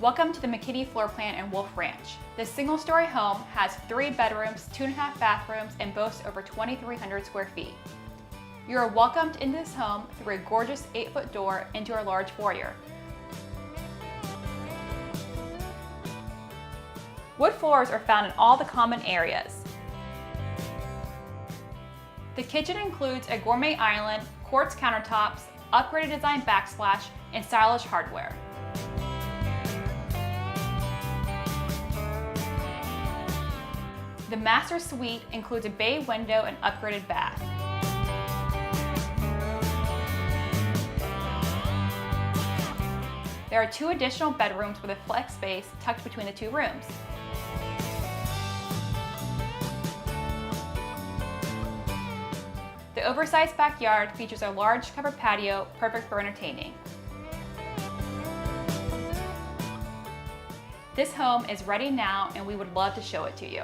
Welcome to the McKinney floor plan in Wolf Ranch. This single-story home has 3 bedrooms, 2.5 bathrooms, and boasts over 2,300 square feet. You are welcomed into this home through a gorgeous 8-foot door into our large foyer. Wood floors are found in all the common areas. The kitchen includes a gourmet island, quartz countertops, upgraded design backsplash, and stylish hardware. The master suite includes a bay window and upgraded bath. There are 2 additional bedrooms with a flex space tucked between the 2 rooms. The oversized backyard features a large covered patio, perfect for entertaining. This home is ready now, and we would love to show it to you.